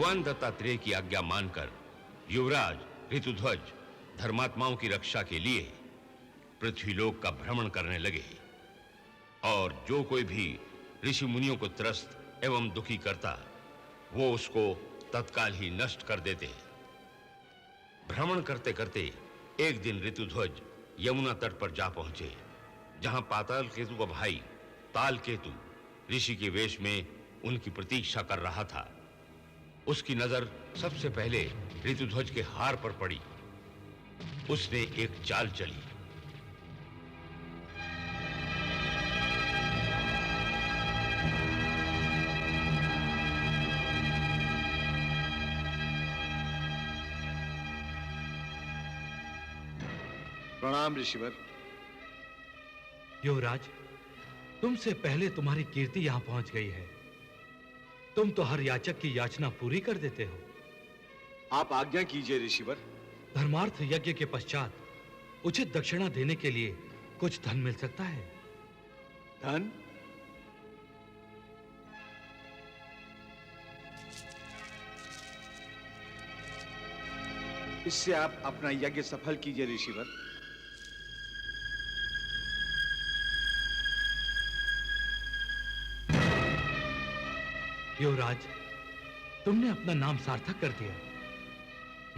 भगवान दत्तात्रेय की आज्ञा मानकर युवराज ऋतुध्वज धर्मात्माओं की रक्षा के लिए पृथ्वीलोक का भ्रमण करने लगे और जो कोई भी ऋषि मुनियों को त्रस्त एवं दुखी करता वो उसको तत्काल ही नष्ट कर देते। भ्रमण करते करते एक दिन ऋतुध्वज यमुना तट पर जा पहुंचे, जहां पाताल केतु का भाई ताल केतु ऋषि के वेश में उनकी प्रतीक्षा कर रहा था। उसकी नजर सबसे पहले ऋतुध्वज के हार पर पड़ी। उसने एक चाल चली। प्रणाम ऋषिवर। युवराज, तुमसे पहले तुम्हारी कीर्ति यहां पहुंच गई है। तुम तो हर याचक की याचना पूरी कर देते हो। आप आज्ञा कीजिए ऋषिवर। धर्मार्थ यज्ञ के पश्चात उचित दक्षिणा देने के लिए कुछ धन मिल सकता है। धन? इससे आप अपना यज्ञ सफल कीजिए ऋषिवर। युवराज, तुमने अपना नाम सार्थक कर दिया।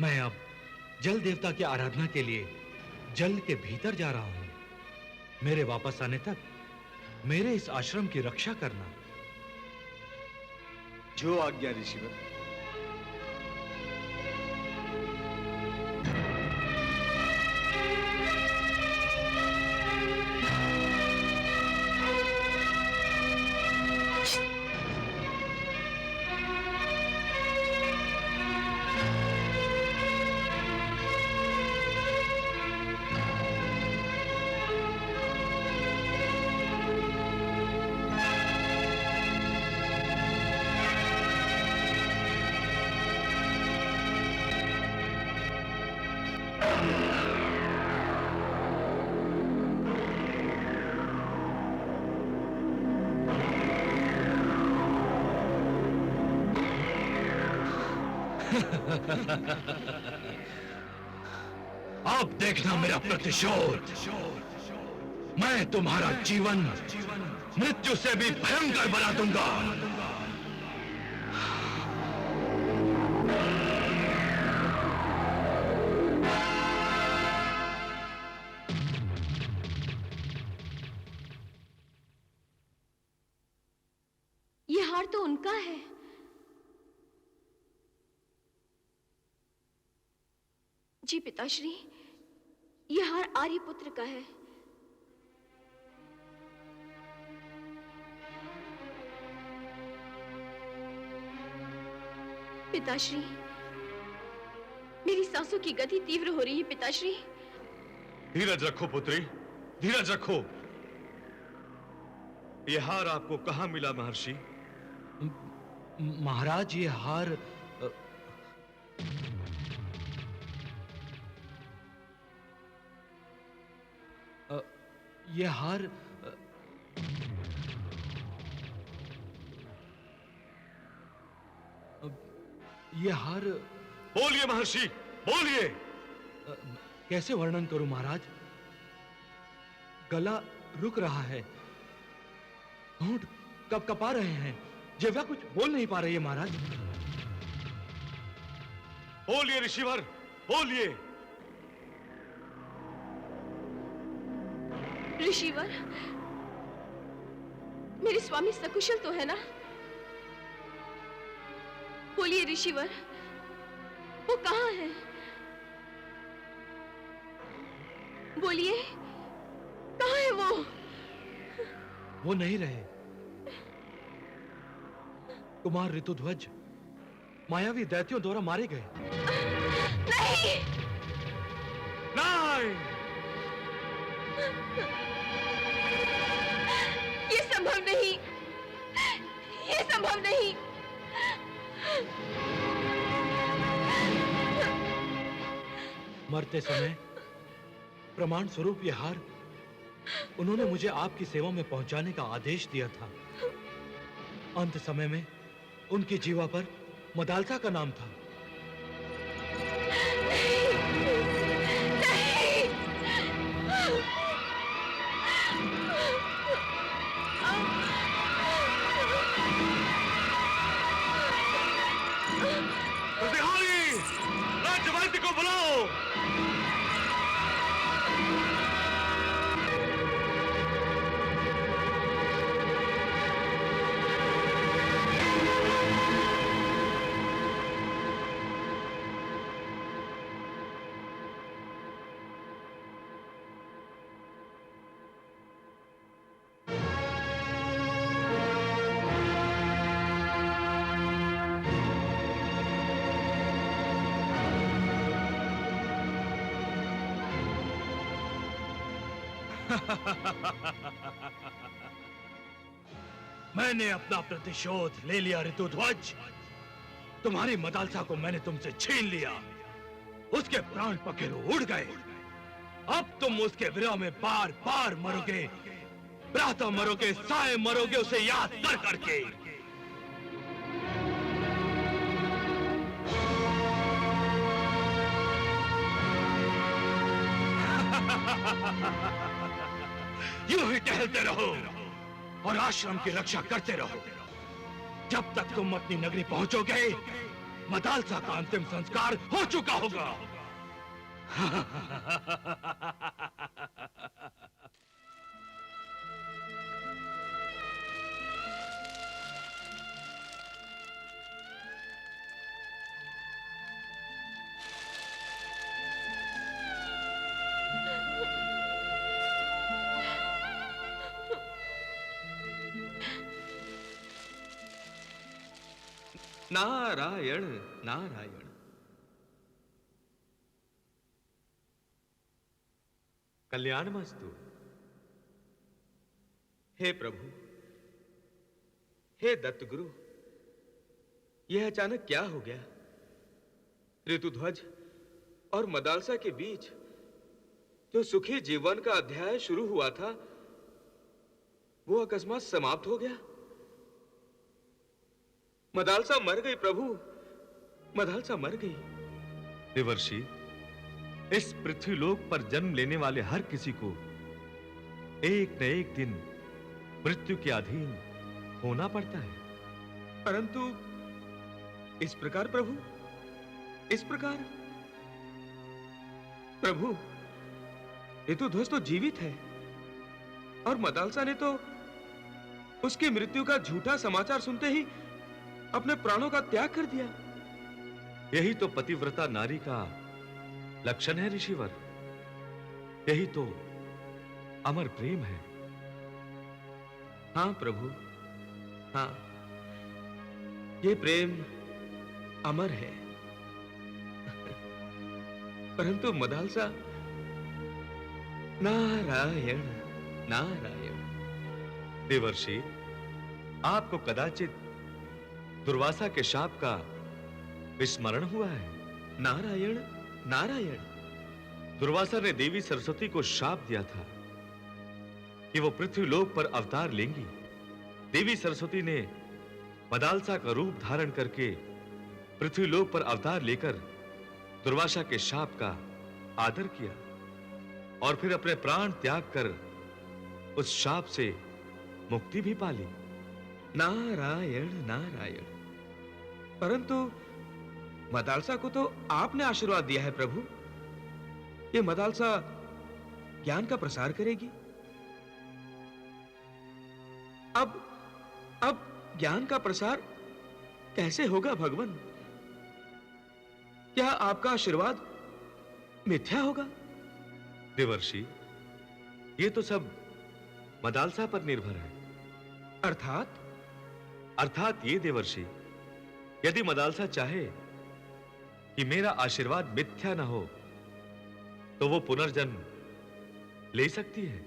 मैं अब जल देवता की आराधना के लिए जल के भीतर जा रहा हूं। मेरे वापस आने तक मेरे इस आश्रम की रक्षा करना। जो आज्ञा ऋषिवर। अब देखना मेरा प्रतिशोध। मैं तुम्हारा जीवन मृत्यु से भी भयंकर बना दूंगा। ये हार तो उनका है। जी पिताश्री, यह हार आर्यपुत्र का है। पिताश्री, मेरी सांसों की गति तीव्र हो रही है। पिताश्री, धीरज रखो पुत्री, धीरज रखो। यह हार आपको कहां मिला महर्षि? महाराज, ये हार यह हार बोलिए महर्षि, बोलिए। कैसे वर्णन करूं महाराज? गला रुक रहा है, होंठ कपकपा रहे हैं, जिह्वा कुछ बोल नहीं पा रही है महाराज। बोलिए ऋषिवर, बोलिए। ऋषिवर, मेरे स्वामी सकुशल तो है ना? बोलिए ऋषिवर, वो कहां है? बोलिए, कहां है वो? वो नहीं रहे। कुमार ऋतुध्वज मायावी दैत्यों द्वारा मारे गए। नहीं! नहीं! ये संभव नहीं, ये संभव नहीं। मरते समय प्रमाण स्वरूप यह हार उन्होंने मुझे आपकी सेवा में पहुंचाने का आदेश दिया था। अंत समय में उनकी जीवा पर मदालसा का नाम था। प्रतिहारी, राज्यवैद्य को बुलाओ। मैंने अपना प्रतिशोध ले लिया ऋतुध्वज। तुम्हारी मदालसा को मैंने तुमसे छीन लिया, उसके प्राण पखेरु उड़ गए। अब तुम उसके विरह में बार बार मरोगे, प्रातः मरोगे, साय मरोगे, उसे याद कर करके। यूं ही टहलते रहो और आश्रम की रक्षा करते रहो। जब तक तुम अपनी नगरी पहुंचोगे, मदालसा का अंतिम संस्कार हो चुका होगा। नारायण नारायण। कल्याणमस्तु। हे प्रभु, हे दत्तगुरु, यह अचानक क्या हो गया? ऋतुध्वज और मदालसा के बीच जो सुखी जीवन का अध्याय शुरू हुआ था, वो अकस्मात समाप्त हो गया। मदालसा मर गई प्रभु, मदालसा मर गई। देवर्षि, इस पृथ्वीलोक पर जन्म लेने वाले हर किसी को एक न एक दिन मृत्यु के अधीन होना पड़ता है। परंतु इस प्रकार प्रभु, इस प्रकार प्रभु, ऋतुध्वज तो जीवित है और मदालसा ने तो उसकी मृत्यु का झूठा समाचार सुनते ही अपने प्राणों का त्याग कर दिया। यही तो पतिव्रता नारी का लक्षण है ऋषिवर। यही तो अमर प्रेम है। हां प्रभु, हां, ये प्रेम अमर है। परंतु मदालसा, नारायण नारायण। देवर्षि, आपको कदाचित दुर्वासा के शाप का विस्मरण हुआ है। नारायण नारायण। दुर्वासा ने देवी सरस्वती को शाप दिया था कि वो पृथ्वीलोक पर अवतार लेंगी। देवी सरस्वती ने मदालसा का रूप धारण करके पृथ्वीलोक पर अवतार लेकर दुर्वासा के शाप का आदर किया और फिर अपने प्राण त्याग कर उस शाप से मुक्ति भी पाली। नारायण नारायण। परंतु मदालसा को तो आपने आशीर्वाद दिया है प्रभु। ये मदालसा ज्ञान का प्रसार करेगी। अब ज्ञान का प्रसार कैसे होगा भगवान? क्या आपका आशीर्वाद मिथ्या होगा? देवर्षि, ये तो सब मदालसा पर निर्भर है। अर्थात ये देवर्षि, यदि मदालसा चाहे कि मेरा आशीर्वाद मिथ्या न हो, तो वो पुनर्जन्म ले सकती है।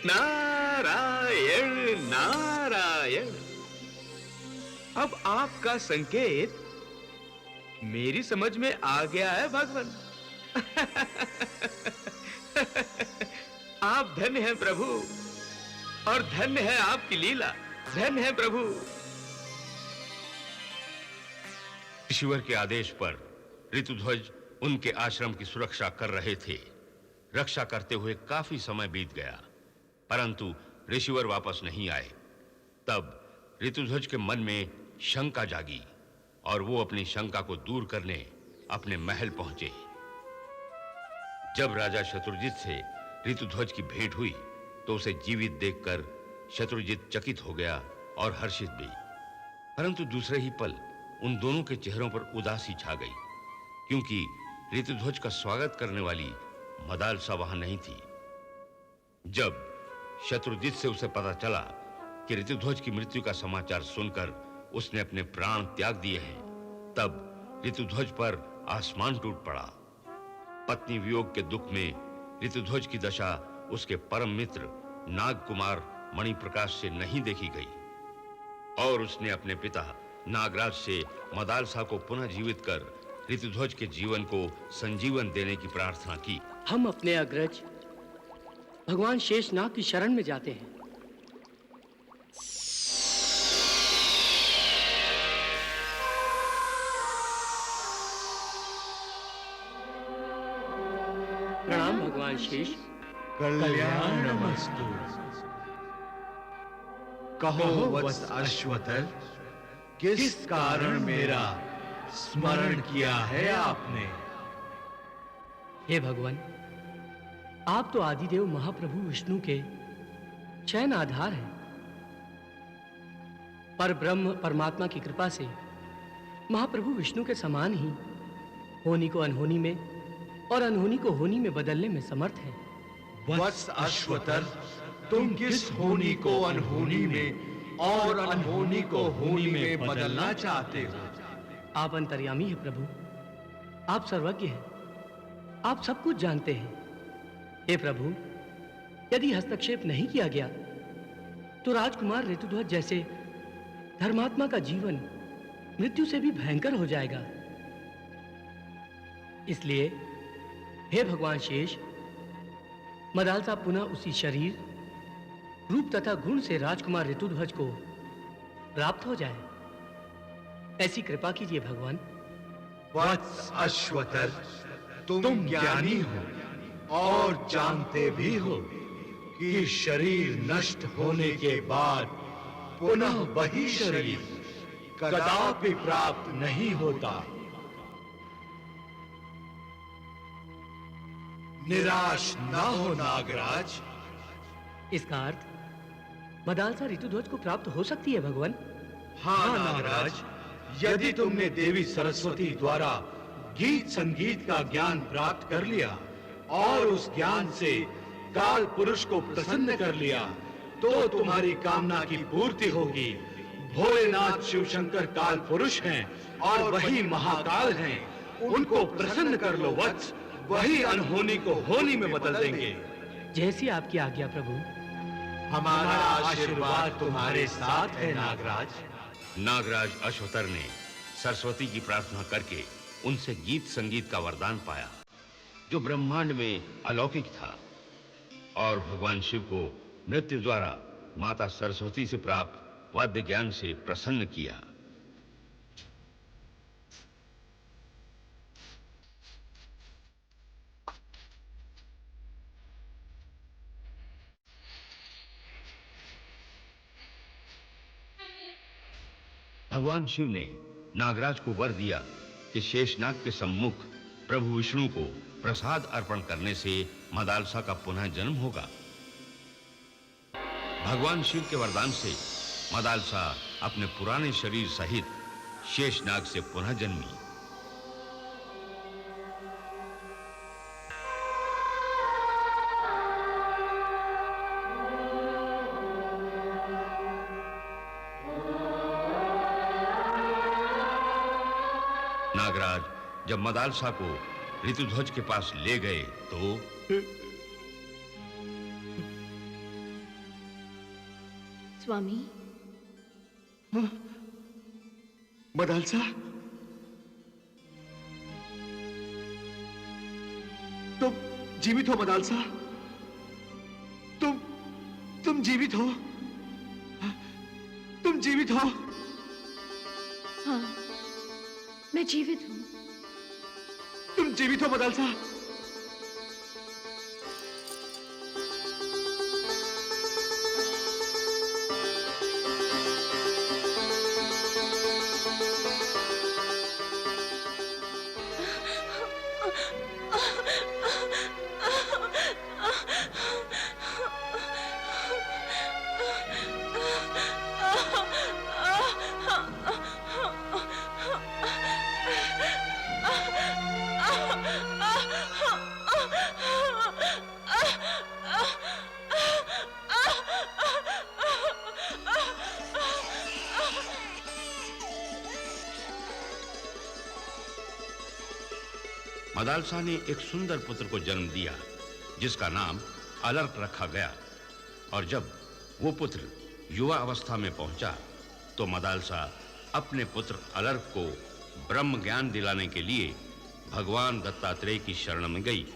नारायण नारायण। अब आपका संकेत मेरी समझ में आ गया है भगवान। आप धन्य हैं प्रभु, और धन्य है आपकी लीला। धन्य है प्रभु। ऋषिवर के आदेश पर ऋतुध्वज उनके आश्रम की सुरक्षा कर रहे थे। रक्षा करते हुए काफी समय बीत गया, परंतु ऋषिवर वापस नहीं आए। तब ऋतुध्वज के मन में शंका जागी और वो अपनी शंका को दूर करने अपने महल पहुंचे। जब राजा शत्रुजित से ऋतुध्वज की भेंट हुई तो उसे जीवित देखकर शत्रुजित चकित हो गया और हर्षित भी। परंतु दूसरे ही पल उन दोनों के चेहरों पर उदासी छा गई, क्योंकि ऋतुध्वज का स्वागत करने वाली मदालसा वहां नहीं थी। जब शत्रुजित से उसे पता चला कि ऋतुध्वज की मृत्यु का समाचार सुनकर उसने अपने प्राण त्याग दिए हैं, तब ऋतुध्वज पर आसमान टूट पड़ा। पत्नी वियोग के दुख में ऋतुध्वज की दशा उसके परम मित्र नागकुमार मणिप्रकाश से नहीं देखी गई और उसने अपने पिता नागराज से मदालसा को पुनः जीवित कर ऋतुध्वज के जीवन को संजीवन देने की प्रार्थना की। हम अपने अग्रज भगवान शेषनाग की शरण में जाते हैं। प्रणाम भगवान शेष। कल्याणमस्तु। कहो वत्स अश्वत्थर, किस कारण मेरा स्मरण किया है आपने? हे भगवान, आप तो आदिदेव महाप्रभु विष्णु के शयन आधार हैं। पर ब्रह्म परमात्मा की कृपा से महाप्रभु विष्णु के समान ही होनी को अनहोनी में और अनहोनी को होनी में बदलने में समर्थ है। वत्स अश्वत्थर, तुम किस होनी को अनहोनी में और अनहोनी को होनी में बदलना चाहते हो? आप अंतर्यामी हैं प्रभु, आप सर्वज्ञ हैं, आप सब कुछ जानते हैं। हे प्रभु, यदि हस्तक्षेप नहीं किया गया तो राजकुमार ऋतुध्वज जैसे धर्मात्मा का जीवन मृत्यु से भी भयंकर हो जाएगा। इसलिए हे भगवान शेष, मदालसा पुनः उसी शरीर, रूप तथा गुण से राजकुमार ऋतुध्वज को प्राप्त हो जाए, ऐसी कृपा कीजिए भगवान। वत्स अश्वत्थर, तुम ज्ञानी हो और जानते भी हो कि शरीर नष्ट होने के बाद पुनः वही शरीर कदापि प्राप्त नहीं होता। निराश ना हो नागराज। इसका अर्थ मदालसा ऋतुध्वज को प्राप्त हो सकती है भगवान। हाँ नागराज, यदि तुमने देवी सरस्वती द्वारा गीत संगीत का ज्ञान प्राप्त कर लिया और उस ज्ञान से काल पुरुष को प्रसन्न कर लिया तो तुम्हारी कामना की पूर्ति होगी। भोलेनाथ शिव शंकर काल पुरुष हैं और वही महाकाल हैं। उनको प्रसन्न कर लो वत्स, वही अनहोनी को होनी में बदल देंगे। जैसी आपकी आज्ञा प्रभु। हमारा आशीर्वाद तुम्हारे साथ है नागराज। नागराज अश्वत्थर ने सरस्वती की प्रार्थना करके उनसे गीत संगीत का वरदान पाया, जो ब्रह्मांड में अलौकिक था, और भगवान शिव को नृत्य द्वारा माता सरस्वती से प्राप्त वाद्य ज्ञान से प्रसन्न किया। भगवान शिव ने नागराज को वर दिया कि शेषनाग के सम्मुख प्रभु विष्णु को प्रसाद अर्पण करने से मदालसा का पुनः जन्म होगा। भगवान शिव के वरदान से मदालसा अपने पुराने शरीर सहित शेषनाग से पुनः जन्मी। नागराज जब मदालसा को ऋतुध्वज के पास ले गए तो स्वामी, मदालसा, तुम जीवित हो मदालसा? तुम जीवित हो? तुम जीवित हो? हाँ, मैं जीवित हूँ। तुम जीवित हो मदालसा? मदालसा ने एक सुंदर पुत्र को जन्म दिया जिसका नाम अलर्क रखा गया। और जब वो पुत्र युवा अवस्था में पहुंचा तो मदालसा अपने पुत्र अलर्क को ब्रह्म ज्ञान दिलाने के लिए भगवान दत्तात्रेय की शरण में गई।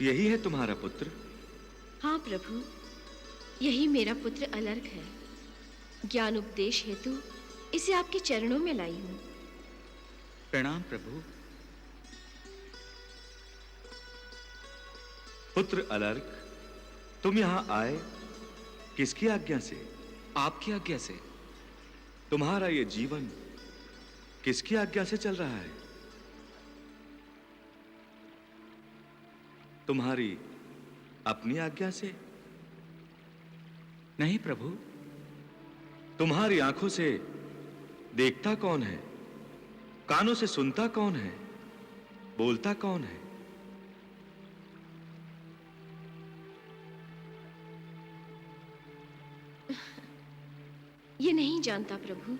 यही है तुम्हारा पुत्र? हाँ प्रभु, यही मेरा पुत्र अलर्क है। ज्ञान उपदेश हेतु इसे आपके चरणों में लाई हूं। प्रणाम प्रभु। पुत्र अलर्क, तुम यहां आए किसकी आज्ञा से? आपकी आज्ञा से। तुम्हारा ये जीवन किसकी आज्ञा से चल रहा है? तुम्हारी अपनी आज्ञा से? नहीं प्रभु। तुम्हारी आंखों से देखता कौन है? कानों से सुनता कौन है? बोलता कौन है? ये नहीं जानता प्रभु।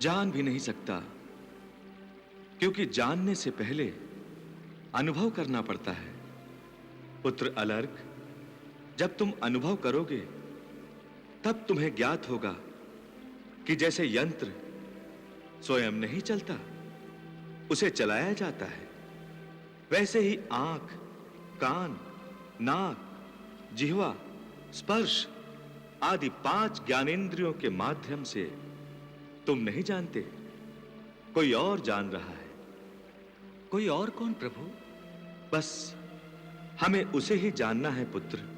जान भी नहीं सकता, क्योंकि जानने से पहले अनुभव करना पड़ता है। पुत्र अलर्क, जब तुम अनुभव करोगे तब तुम्हें ज्ञात होगा कि जैसे यंत्र स्वयं नहीं चलता, उसे चलाया जाता है, वैसे ही आंख, कान, नाक, जिह्वा, स्पर्श आदि 5 ज्ञानेंद्रियों के माध्यम से तुम नहीं जानते, कोई और जान रहा है। कोई और कौन प्रभु? बस हमें उसे ही जानना है पुत्र।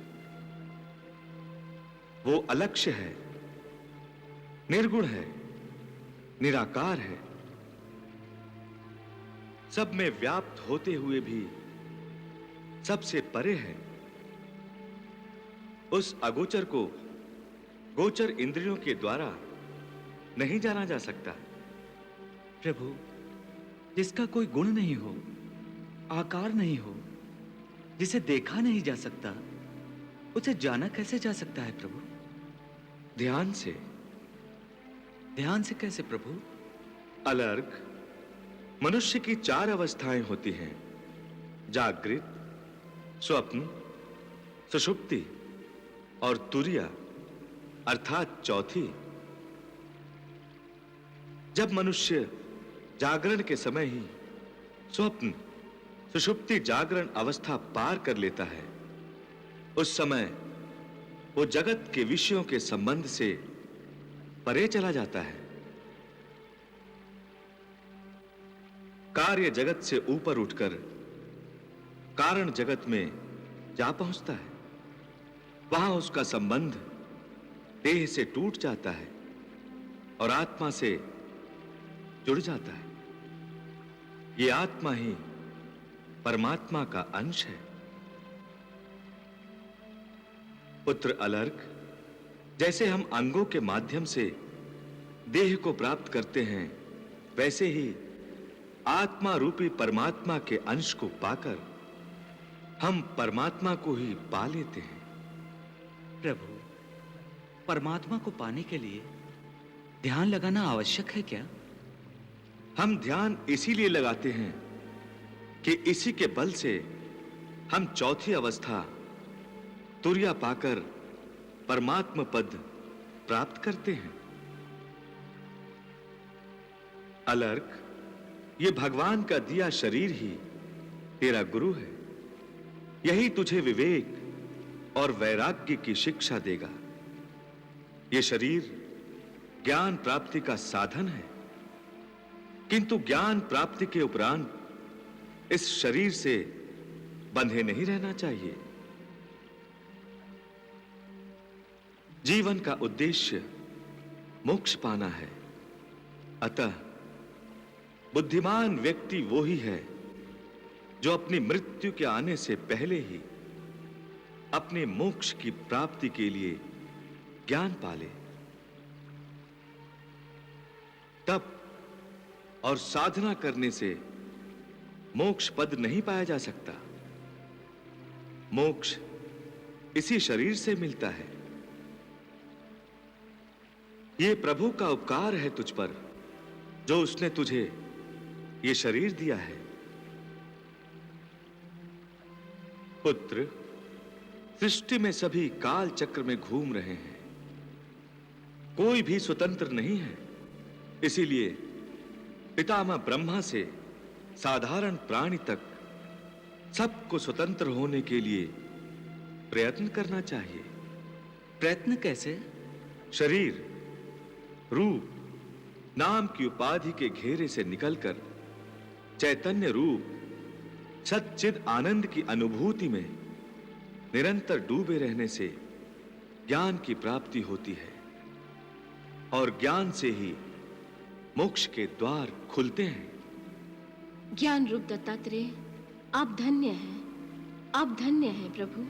वो अलक्ष्य है, निर्गुण है, निराकार है, सब में व्याप्त होते हुए भी सबसे परे है। उस अगोचर को गोचर इंद्रियों के द्वारा नहीं जाना जा सकता। प्रभु, जिसका कोई गुण नहीं हो, आकार नहीं हो, जिसे देखा नहीं जा सकता, उसे जाना कैसे जा सकता है प्रभु? ध्यान से। ध्यान से कैसे प्रभु? अलर्क, मनुष्य की 4 अवस्थाएं होती हैं, जागृत, स्वप्न, सुषुप्ति और तुरिया अर्थात चौथी। जब मनुष्य जागरण के समय ही स्वप्न, सुषुप्ति, जागरण अवस्था पार कर लेता है, उस समय वो जगत के विषयों के संबंध से परे चला जाता है, कार्य जगत से ऊपर उठकर कारण जगत में जा पहुंचता है। वहां उसका संबंध देह से टूट जाता है और आत्मा से जुड़ जाता है। ये आत्मा ही परमात्मा का अंश है। पुत्र अलर्क, जैसे हम अंगों के माध्यम से देह को प्राप्त करते हैं, वैसे ही आत्मा रूपी परमात्मा के अंश को पाकर हम परमात्मा को ही पा लेते हैं। प्रभु, परमात्मा को पाने के लिए ध्यान लगाना आवश्यक है क्या? हम ध्यान इसीलिए लगाते हैं कि इसी के बल से हम चौथी अवस्था तुर्या पाकर परमात्म पद प्राप्त करते हैं। अलर्क, ये भगवान का दिया शरीर ही तेरा गुरु है। यही तुझे विवेक और वैराग्य की शिक्षा देगा। यह शरीर ज्ञान प्राप्ति का साधन है, किंतु ज्ञान प्राप्ति के उपरांत इस शरीर से बंधे नहीं रहना चाहिए। जीवन का उद्देश्य मोक्ष पाना है। अतः बुद्धिमान व्यक्ति वो ही है जो अपनी मृत्यु के आने से पहले ही अपने मोक्ष की प्राप्ति के लिए ज्ञान पाले। तप और साधना करने से मोक्ष पद नहीं पाया जा सकता। मोक्ष इसी शरीर से मिलता है। यह प्रभु का उपकार है तुझ पर, जो उसने तुझे यह शरीर दिया है। पुत्र, सृष्टि में सभी काल चक्र में घूम रहे हैं, कोई भी स्वतंत्र नहीं है। इसीलिए पितामह ब्रह्मा से साधारण प्राणी तक सबको स्वतंत्र होने के लिए प्रयत्न करना चाहिए। प्रयत्न कैसे? शरीर, रूप, नाम की उपाधि के घेरे से निकलकर चैतन्य रूप सच्चिद आनंद की अनुभूति में निरंतर डूबे रहने से ज्ञान की प्राप्ति होती है, और ज्ञान से ही मोक्ष के द्वार खुलते हैं। ज्ञान रूप दत्तात्रेय, आप धन्य हैं, आप धन्य हैं प्रभु।